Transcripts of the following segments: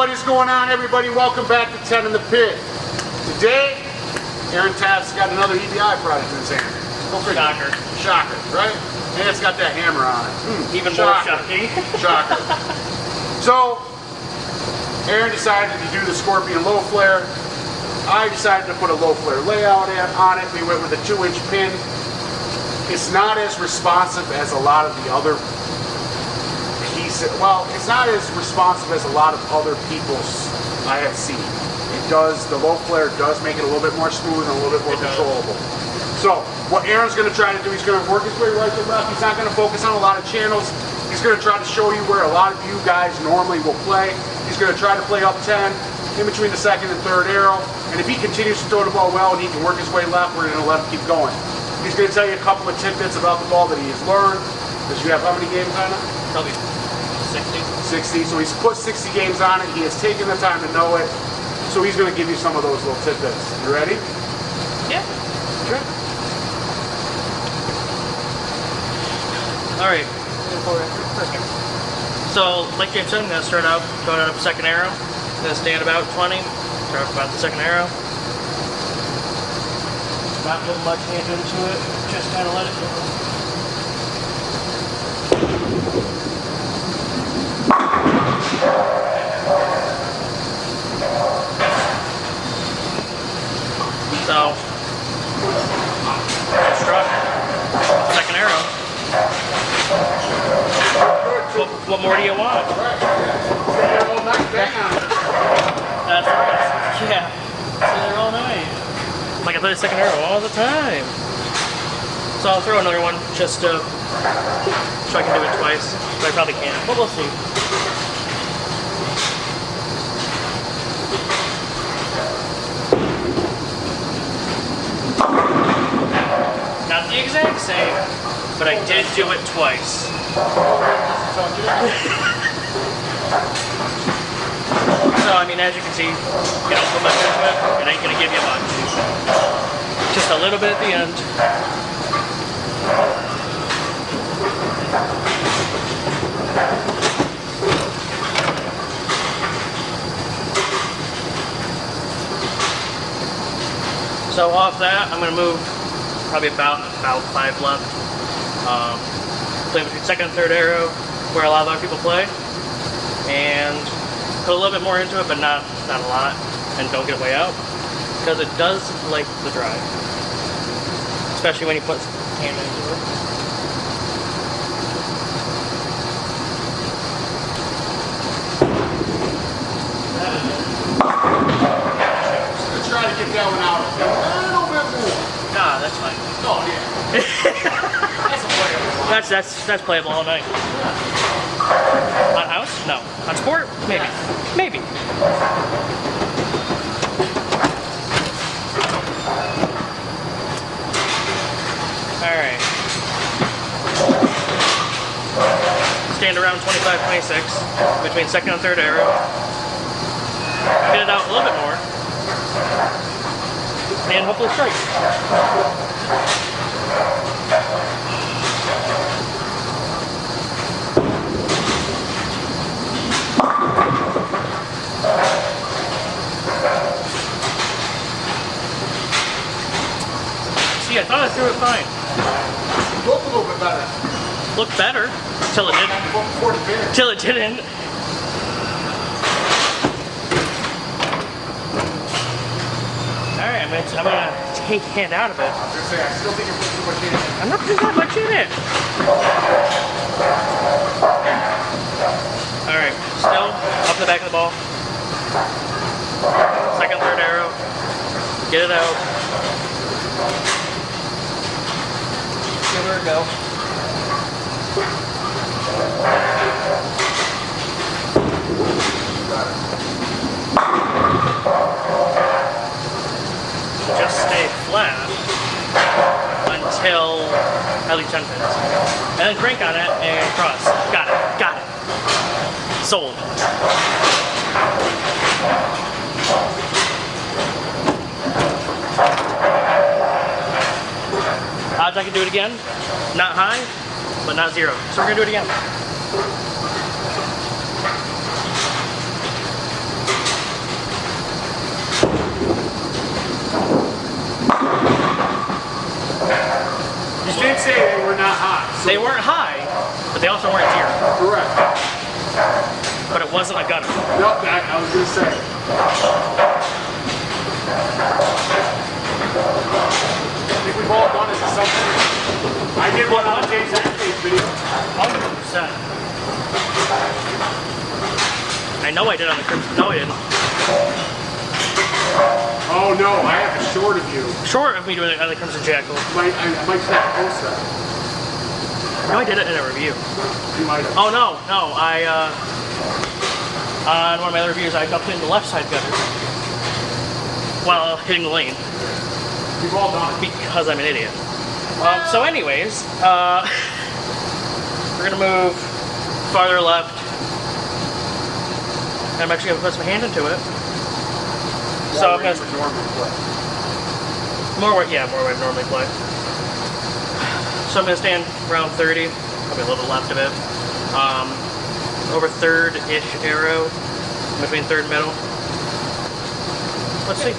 What is going on, everybody? Welcome back to 10 in the Pit. Today, Aaron Taft's got another EBI product in his hand. Shocker. Shocker, right? And it's got that hammer on it. Even more shocking. Shocker. So, Aaron decided to do the Scorpion low flare. I decided to put a low flare layout on it. We went with a 2-inch pin. It's not as responsive as a lot of the other pieces. Well, it's not as responsive as a lot of other people's I have seen. It does, the low flare does make it a little bit more smooth and a little bit more controllable. So, what Aaron's going to try to do, he's going to work his way right to left. He's not going to focus on a lot of channels. He's going to try to show you where a lot of you guys normally will play. He's going to try to play up 10, in between the second and third arrow. And if he continues to throw the ball well and he can work his way left, we're going to let him keep going. He's going to tell you a couple of tidbits about the ball that he has learned. Because you have how many games on it? Probably 60. 60. So he's put 60 games on it. He has taken the time to know it. So he's going to give you some of those little tidbits. You ready? Yeah. Sure. All right. Perfect. So, like James said, I'm going to start out going up second arrow. I'm going to stand about 20. Start about the second arrow. Not putting much hand into it. Just kind of let it go. So, struck. Second arrow. What more do you want? That's right. Yeah. So they're all night. Like I play the second arrow all the time. So I'll throw another one just to so I can do it twice. But I probably can't. But we'll see. Not the exact same, but I did do it twice. So, I mean, as you can see, you don't put much into it, it ain't gonna give you much. Just a little bit at the end. So off that, I'm gonna move probably about 5 left. Play between second and third arrow, where a lot of other people play, and put a little bit more into it, but not a lot, and don't get way out, because it does like the drive, especially when you put hand into it. Let's try to get that one out a little bit more. Nah, that's fine. Oh, yeah. That's a playable. That's playable all night. On house? No. On sport? Maybe. Maybe. Alright. Stand around 25, 26 between second and third arrow. Get it out a little bit more. And hopefully strike. See, I thought I threw it fine. Looked a little bit better. Looked better till it didn't. Till it didn't. Alright, I'm gonna take hand out of it. I was gonna say, I still think you're putting too much in it. I'm not putting that much in it. Alright, still up the back of the ball. Second, third arrow. Get it out. Give her a go. Just stay flat until at least 10 pins. And then crank on it and cross. Got it. Got it. Sold. Odds I can do it again. Not high, but not zero. So we're gonna do it again. say they were not high. So They weren't high, but they also weren't deer. correct. But it wasn't a gutter. Nope, I was gonna say. I think we've all done it to some degree. I did one on James Ackley's video. 100%. I know I did on the Crimson. No, I didn't. Oh no, I have a short of you. Short of me doing it on the Crimson Jackal. I might just have to post that. No, I did it in a review. You might have. Oh no, on one of my other reviews, I got in the left side gutter while hitting the lane We've all done it. because I'm an idiot. So, anyways, we're gonna move farther left. And I'm actually gonna put some hand into it. So I'm gonna normally play. more where I normally play. So I'm gonna stand around 30, probably a little left of it. Over third-ish arrow, between third and middle. Let's see.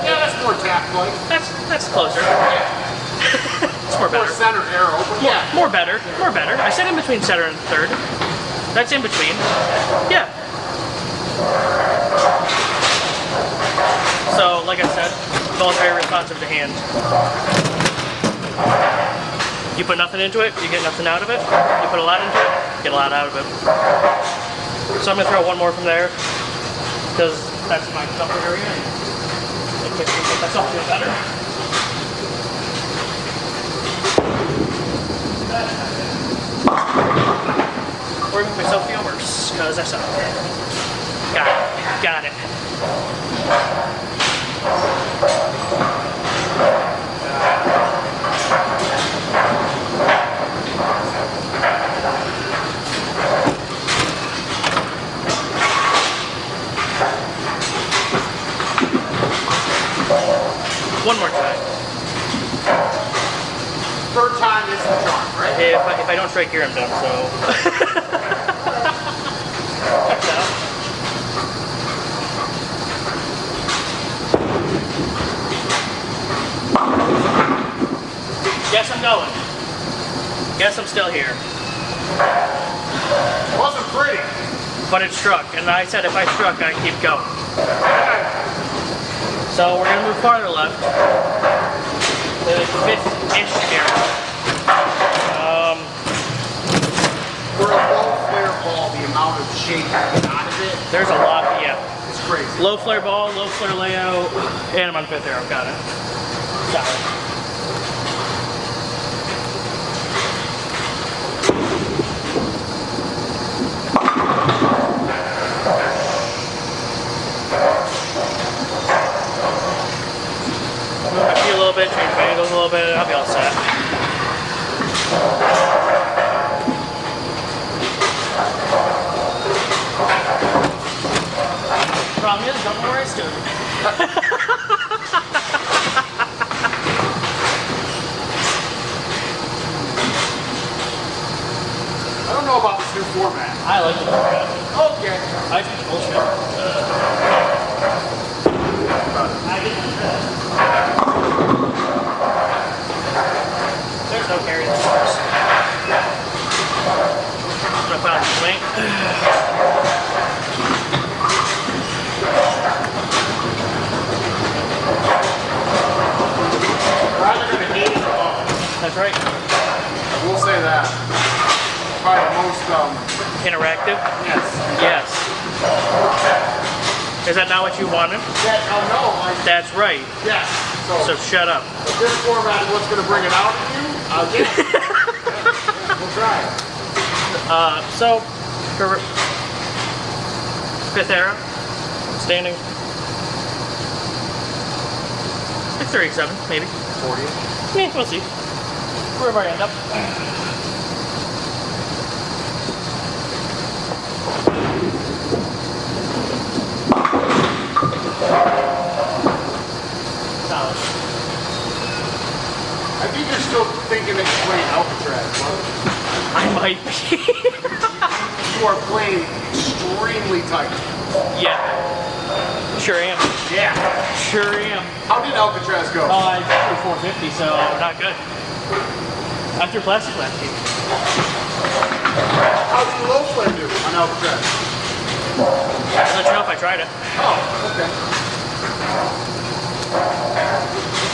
Yeah, that's more tact-like. That's closer. It's more More better. center arrow, but yeah. More better. More better. I said in between center and third. That's in between. Yeah. So, like I said, both very responsive to hand. You put nothing into it, you get nothing out of it. You put a lot into it, you get a lot out of it. So I'm gonna throw one more from there, because that's my comfort area. It makes myself feel better. Or make myself feel worse, because I suck. Got it. One more time. Third time is the charm, right? If I don't strike here, I'm done, so. Checks out. Guess I'm going. Guess I'm still here. Wasn't pretty. But it struck, and I said if I struck, I'd keep going. So we're gonna move farther left. The fifth-ish area. For a low flare ball, the amount of shape you get out of it, There's a lot, yeah. it's crazy. Low flare ball, low flare layout, and I'm on fifth arrow. Got it. Move my feet a little bit, change my angles a little bit, I'll be all set. Problem is, don't know where I stood. I don't know about this new format. I like the format. Okay. I think it's bullshit. I get this. There's no carry in this course. I'm gonna put on the swing. We're either going to hate it or love it. That's right. I will say that. Probably the most, Interactive? yes. Yes. Is that not what you wanted? Yeah, oh no, That's right. yes. So shut up. If this format is what's going to bring it out of you, I'll get it. We'll try it. So, for fifth arrow, standing. Like 37, maybe. 40. Yeah, we'll see. Wherever I end up. Solid. I think you're still thinking that you're playing Alcatraz, huh? I might be. you are playing extremely tight. Yeah. Sure am. Yeah. Sure am. How did Alcatraz go? Oh, I threw 450, so not good. I threw plastic last game. How did the low flare do on Alcatraz? I'll let you know if I tried it. Oh, okay.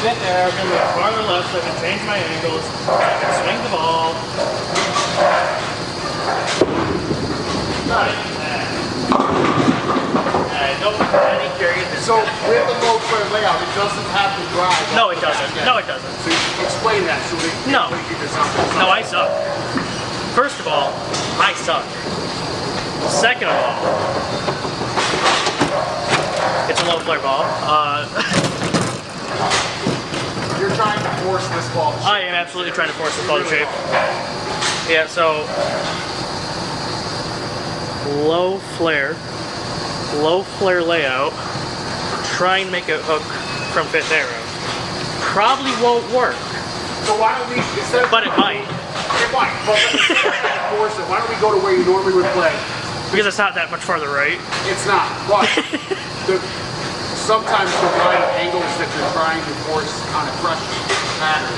Sit there, I'm going to move farther left so I can change my angles, so I can swing the ball. Got it. I don't have any curious. So with the low flare layout, it doesn't have to drive. No, it doesn't. No, it doesn't. So explain that so we No. keep this on. No, I suck. First of all, I suck. Second of all, it's a low flare ball. You're trying to force this ball to shape. I am absolutely trying to force this ball to shape. Yeah, so low flare layout. Try and make a hook from fifth arrow. Probably won't work, So why don't we, instead of... but it might. It might, but instead of trying to force it, why don't we go to where you normally would play? Because it's not that much farther right. It's not, but sometimes the right angles that you're trying to force on a fresh pattern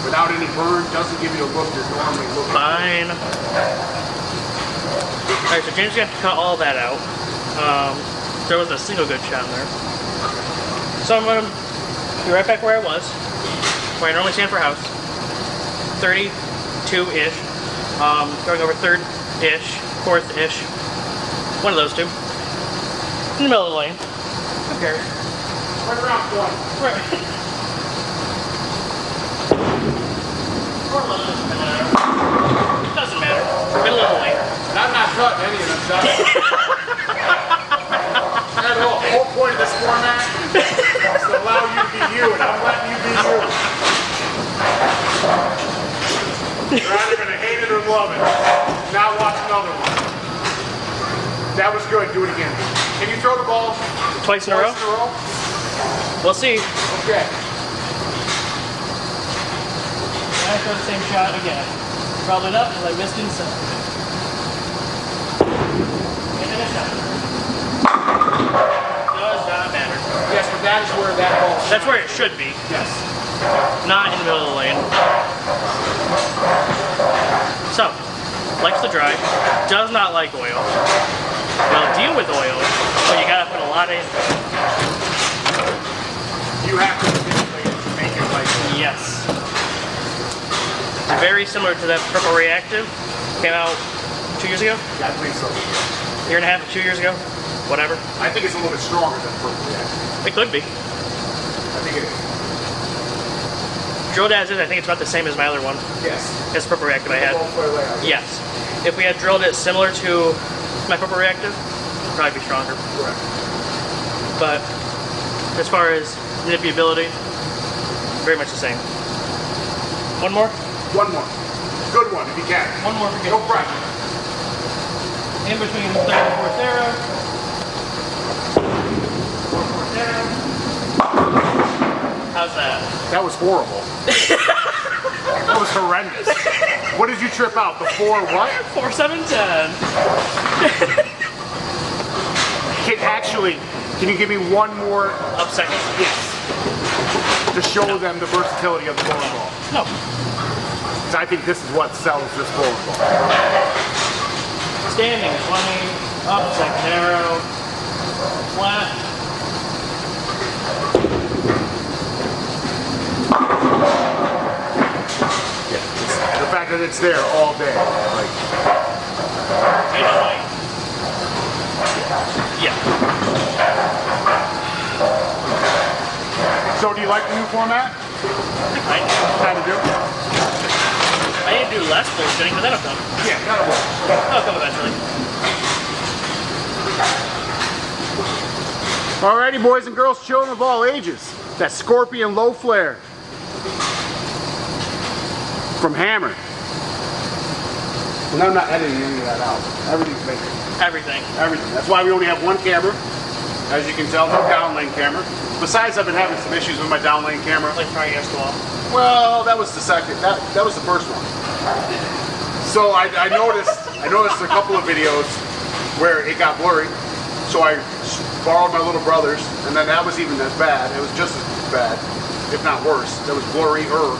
without any burn doesn't give you a look you're normally looking for. Fine. Alright, so James got to cut all that out. There was a single good shot in there. So I'm going to be right back where I was, where I normally stand for house. 32-ish. Going over third-ish, fourth-ish. One of those two. In the middle of the lane. Who cares? Right around one. Right. Or left, doesn't matter. Middle of the lane. And I'm not cutting any of them shots. The whole point of this format is to allow you to be you, and I'm letting you be you. You're either going to hate it or love it. Now watch another one. That was good. Do it again. Can you throw the ball Twice in a row? We'll see. Okay. I throw the same shot again. Probably not because I missed inside. And then it's out. Does not matter. Yes, but that is where that ball. That's where it should be. Yes. Not in the middle of the lane. So, likes to dry. Does not like oil. Will deal with oil, but you gotta put a lot in. You have to manipulate it to make it like this. Yes. Very similar to that purple reactive. Came out 2 years ago? Yeah, I believe so. Year and a half, 2 years ago? Whatever. I think it's a little bit stronger than purple reactive. It could be. I think it is. Drilled as is, I think it's about the same as my other one. Yes. This purple reactive I had. Ball flare layout. Yes. If we had drilled it similar to my purple reactive, it'd probably be stronger. Correct. But as far as manipulability, very much the same. One more? One more. Good one, if you can. One more for No pressure. in between the third and fourth arrow. Fourth arrow. How's that? That was horrible. That was horrendous. What did you trip out? The 4 what? 4, 7, 10. Can you give me one more? Up second? Yes. To show them the versatility of the bowling ball. No. 'Cause I think this is what sells this bowling ball. Standing 20, up second arrow, flat. Yeah. The fact that it's there all day. Like, I don't like. Yeah. so do you like the new format? I Kind of do? need to do less bullshitting, but that'll come. Yeah, that'll work. That'll come eventually. Alrighty, boys and girls, children of all ages. That Scorpion low flare from Hammer. And I'm not editing any of that out. Everything's making. Everything. Everything. That's why we only have one camera. As you can tell, no downlane camera. Besides, I've been having some issues with my downlane camera. Like trying against the wall. Well, that was the second. That was the first one. So I noticed a couple of videos where it got blurry. So I borrowed my little brother's, and then that was even as bad. It was just as bad, if not worse. It was blurry-er.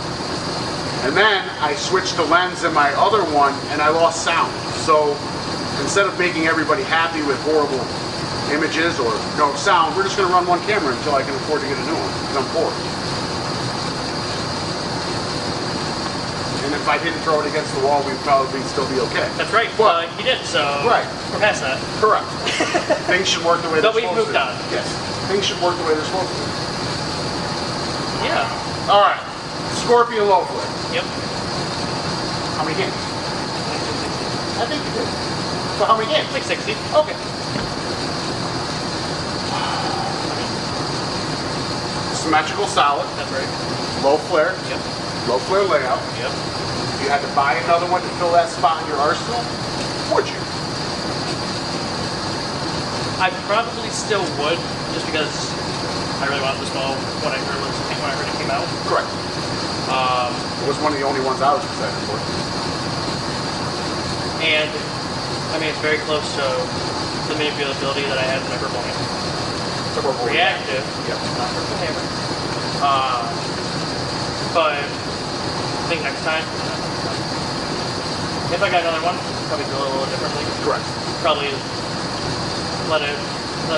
And then I switched the lens in my other one, and I lost sound. So instead of making everybody happy with horrible images or no sound, we're just going to run one camera until I can afford to get a new one, because I'm poor. And if I didn't throw it against the wall, we'd probably still be okay. That's right. But, You did, so right. We're past that. Correct. Things should work the way they're But supposed to. we've moved on. Yes. Things should work the way they're supposed to. Yeah. All right. Scorpion low flare. Yep. How many games? I think you did. So how many games? Like 60. Okay. Symmetrical solid. That's right. Low flare. Yep. Low flare layout. Yep. If you had to buy another one to fill that spot in your arsenal, would you? I probably still would, just because I really wanted this small when I heard it came out. Correct. It was one of the only ones I was excited for. And I mean, it's very close to the manipulability that I had in my purple hammer. Reactive, Yep. not purple hammer. But I think next time, if I got another one, probably do it a little differently. Correct. Probably let it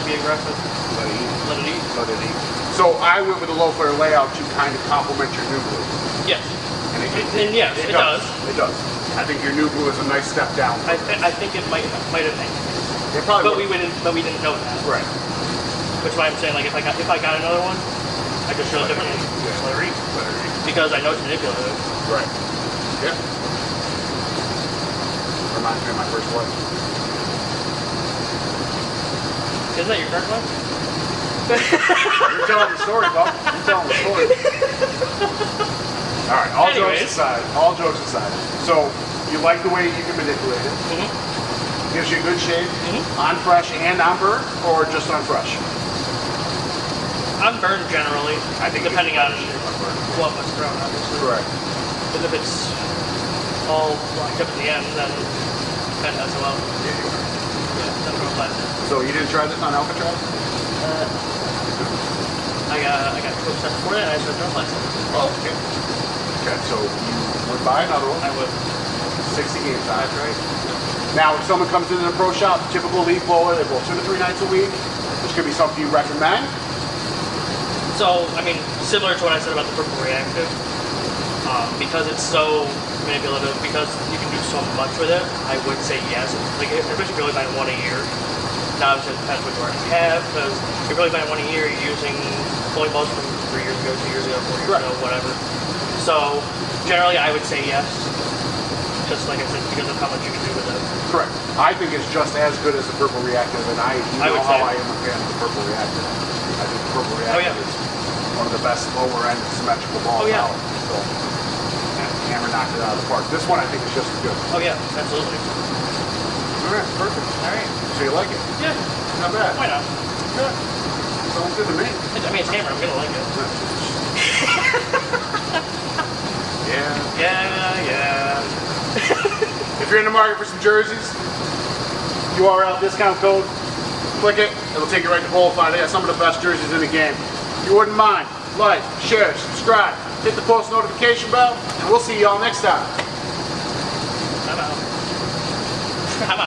be aggressive. Let it eat. Let it eat. Let it eat. So I went with a low flare layout to kind of complement your new blue. Yes. And yes, it does. It does. I think your new blue is a nice step down. I think it might have been. It probably But we didn't know that. Right. Which is why I'm saying, like, if I got another one, I could show it differently. Yeah. Let it eat. Let it eat. Because I know it's manipulative. Right. Yeah. Reminds me of my first wife. Isn't that your current one? You're telling the story, Bob. You're telling the story. All right. All jokes aside. All jokes aside. So you like the way you can manipulate it? Mm-hmm. Gives you a good shape Mm-hmm. on fresh and on burn, or just on fresh? I'm burned generally. I think depending on burn. what was thrown, obviously. Correct. Because if it's all locked up at the end, then that does well. Yeah, you are. Yeah, that's real plastic. So you didn't try this on Alcatraz? I got cool stuff before that, and I started real plastic. Oh, okay. Okay, so you would buy another one. I would. 60 games on That's it. right. Now, if someone comes into the pro shop, typical leaf blower, they blow 2 to 3 nights a week, which could be something you recommend. So, I mean, similar to what I said about the purple reactive, because it's so manipulative, because you can do so much with it, I would say yes. Like, especially if you're only buying one a year. Now, it just depends what you already have, because if you're only buying one a year, you're using bowling balls from 3 years ago, 2 years ago, 4 years ago, whatever. So, generally, I would say yes. Just like I said, because of how much you can do with it. Correct. I think it's just as good as the purple reactive, and I know would how say. I am a fan of the purple reactive. I think the purple reactive is one of the best lower end symmetrical balls out. So, Hammer knocked it out of the park. This one I think is just as good. Oh yeah, absolutely. All right, perfect. All right. So you like it? Yeah. Not bad. Why not? Good. Sounds good to me. I mean, it's hammer. I'm gonna like it. Yeah. Yeah. If you're in the market for some jerseys, URL discount code, click it, it'll take you right to Bullfly. They got some of the best jerseys in the game. If you wouldn't mind, like, share, subscribe, hit the post notification bell, and we'll see y'all next time. I'm out. I'm out.